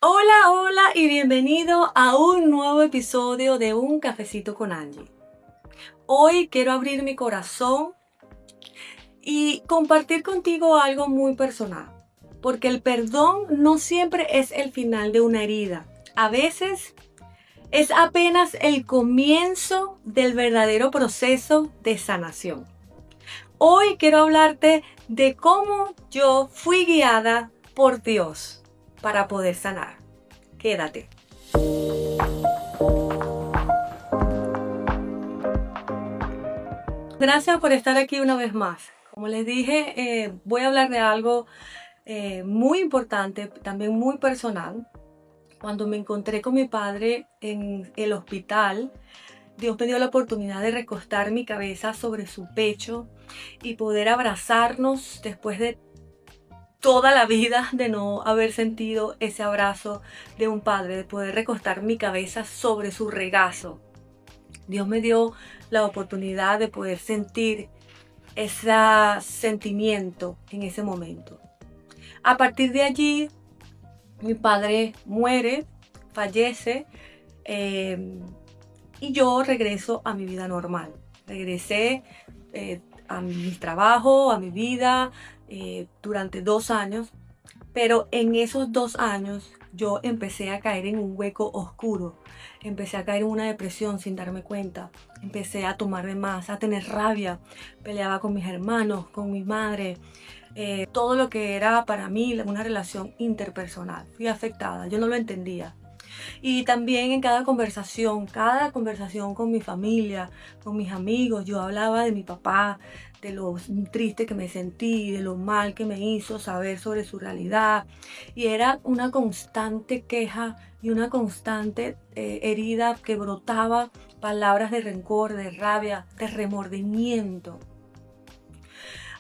Hola, hola y bienvenido a un nuevo episodio de Un Cafecito con Angie. Hoy quiero abrir mi corazón y compartir contigo algo muy personal, porque el perdón no siempre es el final de una herida. A veces es apenas el comienzo del verdadero proceso de sanación. Hoy quiero hablarte de cómo yo fui guiada por Dios para poder sanar. Quédate. Gracias por estar aquí una vez más. Como les dije, voy a hablar de algo muy importante, también muy personal. Cuando me encontré con mi padre en el hospital, Dios me dio la oportunidad de recostar mi cabeza sobre su pecho y poder abrazarnos después de toda la vida de no haber sentido ese abrazo de un padre, de poder recostar mi cabeza sobre su regazo. Dios me dio la oportunidad de poder sentir ese sentimiento en ese momento. A partir de allí, mi padre muere, fallece, eh, y yo regreso a mi vida normal. Regresé a mi trabajo, a mi vida, durante 2 años, pero en esos 2 años yo empecé a caer en un hueco oscuro. Empecé a caer en una depresión sin darme cuenta. Empecé a tomar de más, a tener rabia. Peleaba con mis hermanos, con mi madre. Todo lo que era para mí una relación interpersonal. Fui afectada, yo no lo entendía. Y también en cada conversación con mi familia, con mis amigos, yo hablaba de mi papá, de lo triste que me sentí, de lo mal que me hizo saber sobre su realidad. Y era una constante queja y una constante herida que brotaba palabras de rencor, de rabia, de remordimiento.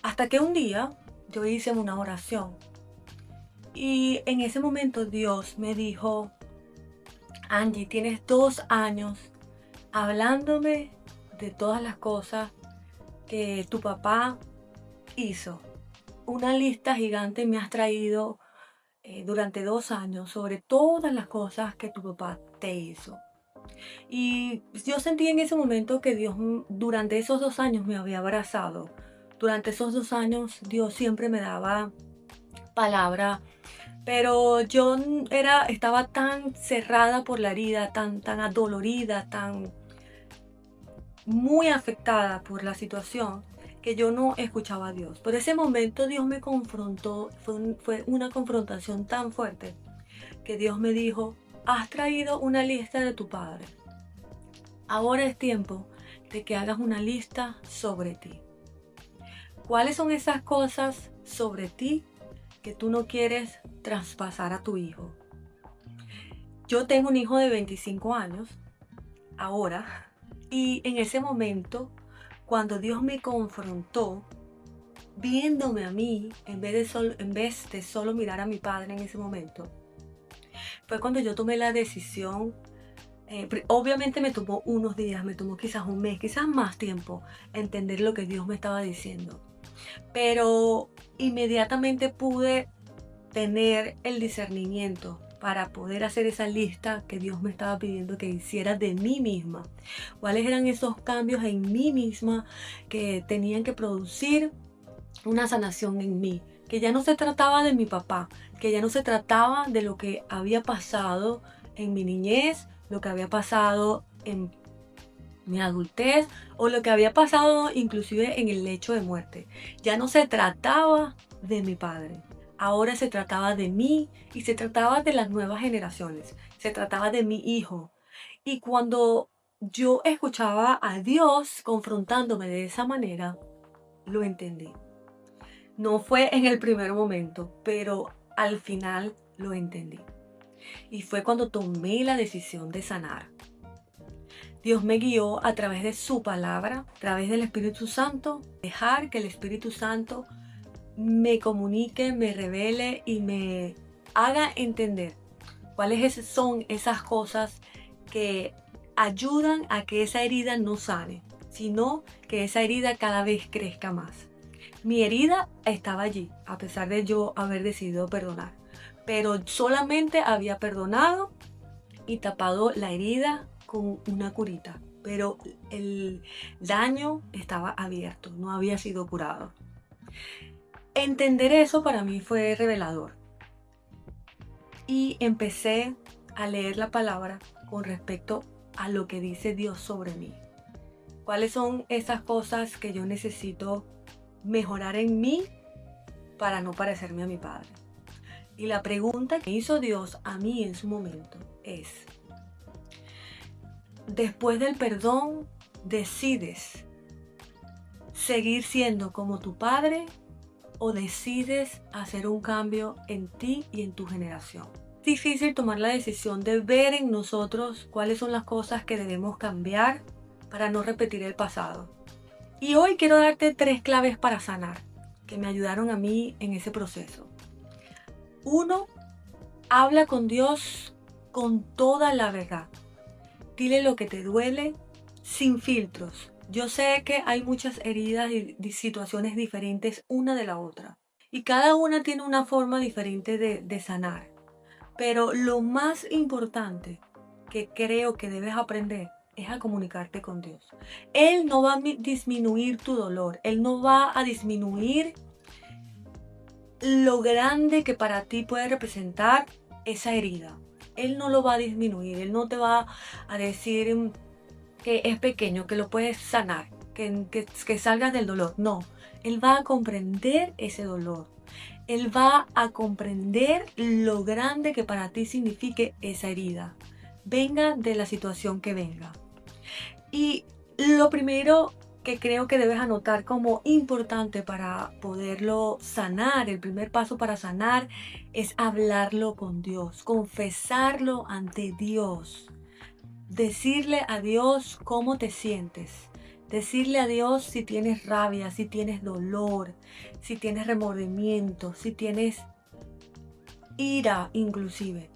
Hasta que un día yo hice una oración y en ese momento Dios me dijo: Angie, tienes 2 años hablándome de todas las cosas que tu papá hizo. Una lista gigante me has traído durante 2 años sobre todas las cosas que tu papá te hizo. Y yo sentí en ese momento que Dios durante esos 2 años me había abrazado. Durante esos 2 años Dios siempre me daba palabra. Pero yo estaba tan cerrada por la herida, tan adolorida, tan muy afectada por la situación, que yo no escuchaba a Dios. Por ese momento Dios me confrontó, fue una confrontación tan fuerte que Dios me dijo: has traído una lista de tu padre. Ahora es tiempo de que hagas una lista sobre ti. ¿Cuáles son esas cosas sobre ti que tú no quieres traspasar a tu hijo? Yo tengo un hijo de 25 años ahora, y en ese momento, cuando Dios me confrontó, viéndome a mí, en vez de solo mirar a mi padre en ese momento, fue cuando yo tomé la decisión. Obviamente me tomó unos días, me tomó quizás un mes, quizás más tiempo, entender lo que Dios me estaba diciendo. Pero inmediatamente pude tener el discernimiento para poder hacer esa lista que Dios me estaba pidiendo que hiciera de mí misma. ¿Cuáles eran esos cambios en mí misma que tenían que producir una sanación en mí? Que ya no se trataba de mi papá, que ya no se trataba de lo que había pasado en mi niñez, lo que había pasado en mi adultez o lo que había pasado inclusive en el lecho de muerte. Ya no se trataba de mi padre. Ahora se trataba de mí y se trataba de las nuevas generaciones. Se trataba de mi hijo. Y cuando yo escuchaba a Dios confrontándome de esa manera, lo entendí. No fue en el primer momento, pero al final lo entendí. Y fue cuando tomé la decisión de sanar. Dios me guió a través de su palabra, a través del Espíritu Santo, dejar que el Espíritu Santo me comunique, me revele y me haga entender son esas cosas que ayudan a que esa herida no sane, sino que esa herida cada vez crezca más. Mi herida estaba allí, a pesar de yo haber decidido perdonar, pero solamente había perdonado y tapado la herida con una curita, pero el daño estaba abierto, no había sido curado. Entender eso para mí fue revelador y empecé a leer la palabra con respecto a lo que dice Dios sobre mí. ¿Cuáles son esas cosas que yo necesito mejorar en mí para no parecerme a mi padre? Y la pregunta que hizo Dios a mí en su momento es: después del perdón, ¿decides seguir siendo como tu padre o decides hacer un cambio en ti y en tu generación? Es difícil tomar la decisión de ver en nosotros cuáles son las cosas que debemos cambiar para no repetir el pasado. Y hoy quiero darte 3 claves para sanar que me ayudaron a mí en ese proceso. 1. Habla con Dios con toda la verdad. Dile lo que te duele sin filtros. Yo sé que hay muchas heridas y situaciones diferentes una de la otra. Y cada una tiene una forma diferente de sanar. Pero lo más importante que creo que debes aprender es a comunicarte con Dios. Él no va a disminuir tu dolor. Él no va a disminuir lo grande que para ti puede representar esa herida. Él no lo va a disminuir. Él no te va a decir que es pequeño, que lo puedes sanar, que salgas del dolor. No, Él va a comprender ese dolor. Él va a comprender lo grande que para ti signifique esa herida, venga de la situación que venga. Y lo primero que creo que debes anotar como importante para poderlo sanar, el primer paso para sanar es hablarlo con Dios, confesarlo ante Dios. Decirle a Dios cómo te sientes. Decirle a Dios si tienes rabia, si tienes dolor, si tienes remordimiento, si tienes ira inclusive.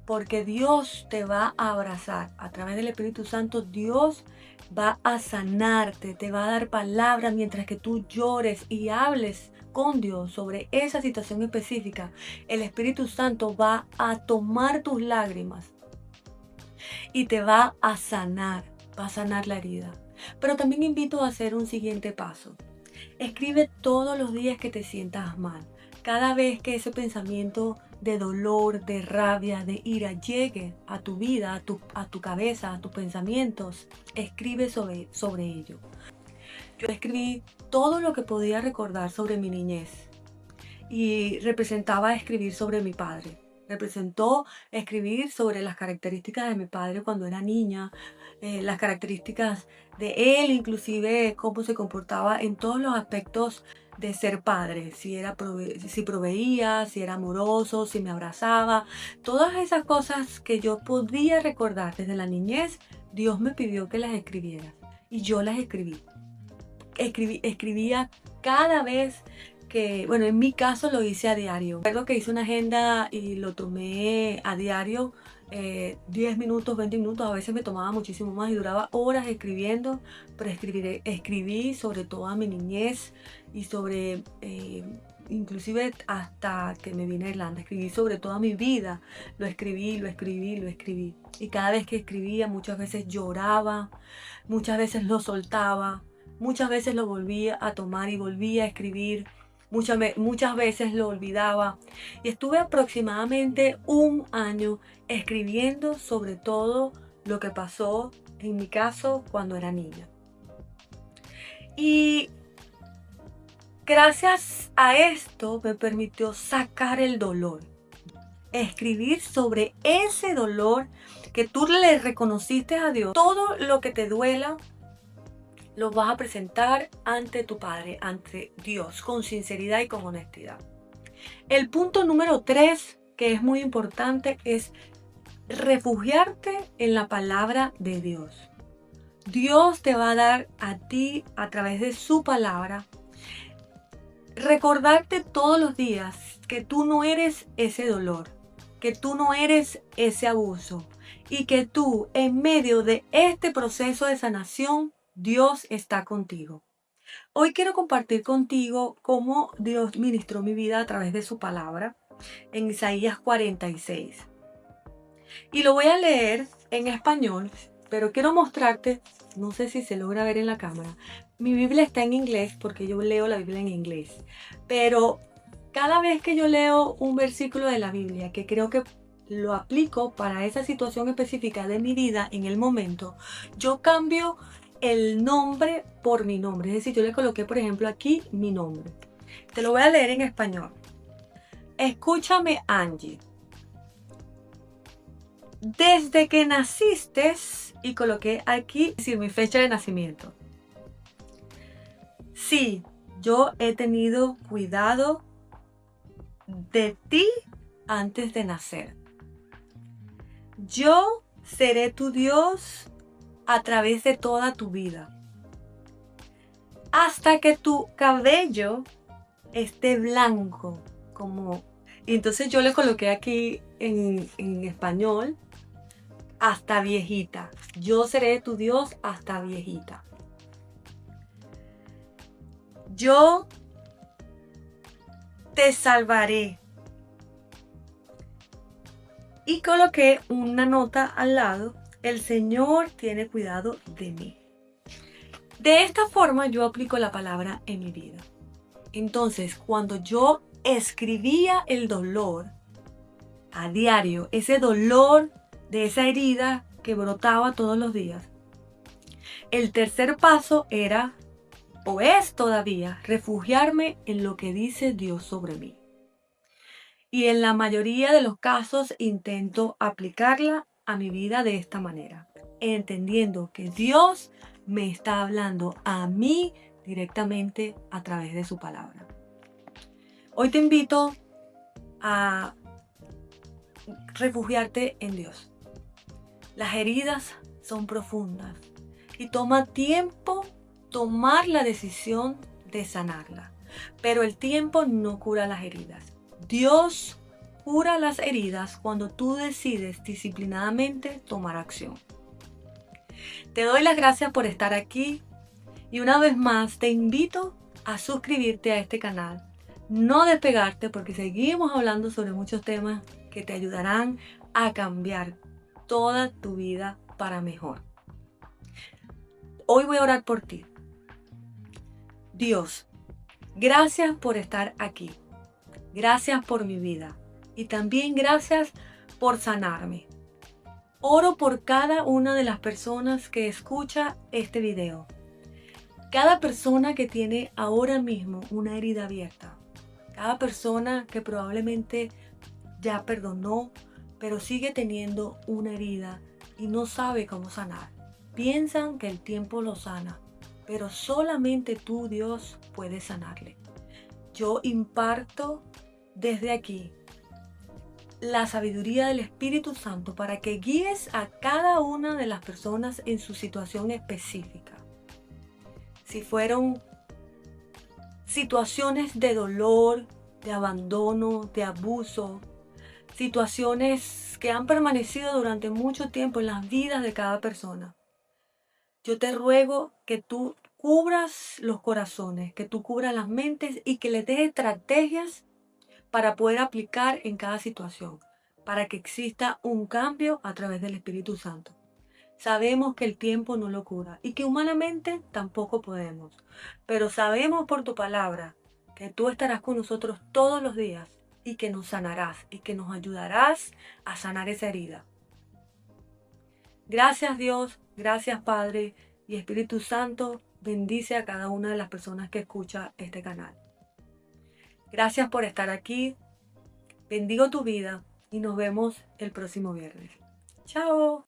Porque Dios te va a abrazar. A través del Espíritu Santo, Dios va a sanarte, te va a dar palabras mientras que tú llores y hables con Dios sobre esa situación específica. El Espíritu Santo va a tomar tus lágrimas y te va a sanar la herida. Pero también invito a hacer un siguiente paso. Escribe todos los días que te sientas mal. Cada vez que ese pensamiento de dolor, de rabia, de ira llegue a tu vida, a tu cabeza, a tus pensamientos, escribe sobre ello. Yo escribí todo lo que podía recordar sobre mi niñez y representaba escribir sobre mi padre. Representó escribir sobre las características de mi padre cuando era niña, las características de él, inclusive cómo se comportaba en todos los aspectos de ser padre, si proveía, si era amoroso, si me abrazaba, todas esas cosas que yo podía recordar desde la niñez, Dios me pidió que las escribiera y yo las escribía cada vez que, bueno, en mi caso lo hice a diario. Recuerdo que hice una agenda y lo tomé a diario, 10 minutos, 20 minutos, a veces me tomaba muchísimo más y duraba horas escribiendo, pero escribí sobre toda mi niñez y sobre, inclusive hasta que me vine a Irlanda, escribí sobre toda mi vida, lo escribí, lo escribí, lo escribí. Y cada vez que escribía muchas veces lloraba, muchas veces lo soltaba, muchas veces lo volvía a tomar y volvía a escribir. Muchas veces lo olvidaba y estuve aproximadamente un año escribiendo sobre todo lo que pasó en mi caso cuando era niña. Y gracias a esto me permitió sacar el dolor, escribir sobre ese dolor que tú le reconociste a Dios. Todo lo que te duela lo vas a presentar ante tu Padre, ante Dios, con sinceridad y con honestidad. El punto número 3, que es muy importante, es refugiarte en la palabra de Dios. Dios te va a dar a ti, a través de su palabra, recordarte todos los días que tú no eres ese dolor, que tú no eres ese abuso y que tú, en medio de este proceso de sanación, Dios está contigo. Hoy quiero compartir contigo cómo Dios ministró mi vida a través de su palabra. en Isaías 46. Y lo voy a leer en español, pero quiero mostrarte, no sé si se logra ver en la cámara. Mi Biblia está en inglés porque yo leo la Biblia en inglés, pero cada vez que yo leo un versículo de la Biblia que creo que lo aplico para esa situación específica de mi vida en el momento, yo cambio el nombre por mi nombre. Es decir, yo le coloqué, por ejemplo, aquí mi nombre. Te lo voy a leer en español. Escúchame, Angie. Desde que naciste, y coloqué aquí mi fecha de nacimiento. Sí, yo he tenido cuidado de ti antes de nacer. Yo seré tu Dios a través de toda tu vida, hasta que tu cabello esté blanco, como... Y entonces yo le coloqué aquí en español, hasta viejita. Yo seré tu Dios hasta viejita. Yo te salvaré. Y coloqué una nota al lado. El Señor tiene cuidado de mí. De esta forma yo aplico la palabra en mi vida. Entonces, cuando yo escribía el dolor a diario, ese dolor de esa herida que brotaba todos los días, el tercer paso era, o es todavía, refugiarme en lo que dice Dios sobre mí. Y en la mayoría de los casos intento aplicarla a mi vida de esta manera, entendiendo que Dios me está hablando a mí directamente a través de su palabra. Hoy te invito a refugiarte en Dios. Las heridas son profundas y toma tiempo tomar la decisión de sanarla. Pero el tiempo no cura las heridas. Dios cura las heridas cuando tú decides disciplinadamente tomar acción. Te doy las gracias por estar aquí y una vez más te invito a suscribirte a este canal. No despegarte porque seguimos hablando sobre muchos temas que te ayudarán a cambiar toda tu vida para mejor. Hoy voy a orar por ti. Dios, gracias por estar aquí. Gracias por mi vida. Y también gracias por sanarme. Oro por cada una de las personas que escucha este video. Cada persona que tiene ahora mismo una herida abierta. Cada persona que probablemente ya perdonó, pero sigue teniendo una herida y no sabe cómo sanar. Piensan que el tiempo lo sana, pero solamente tú, Dios, puedes sanarle. Yo imparto desde aquí la sabiduría del Espíritu Santo para que guíes a cada una de las personas en su situación específica. Si fueron situaciones de dolor, de abandono, de abuso, situaciones que han permanecido durante mucho tiempo en las vidas de cada persona, yo te ruego que tú cubras los corazones, que tú cubras las mentes y que les des estrategias para poder aplicar en cada situación, para que exista un cambio a través del Espíritu Santo. Sabemos que el tiempo no lo cura y que humanamente tampoco podemos, pero sabemos por tu palabra que tú estarás con nosotros todos los días y que nos sanarás y que nos ayudarás a sanar esa herida. Gracias Dios, gracias Padre y Espíritu Santo, bendice a cada una de las personas que escucha este canal. Gracias por estar aquí, bendigo tu vida y nos vemos el próximo viernes. ¡Chao!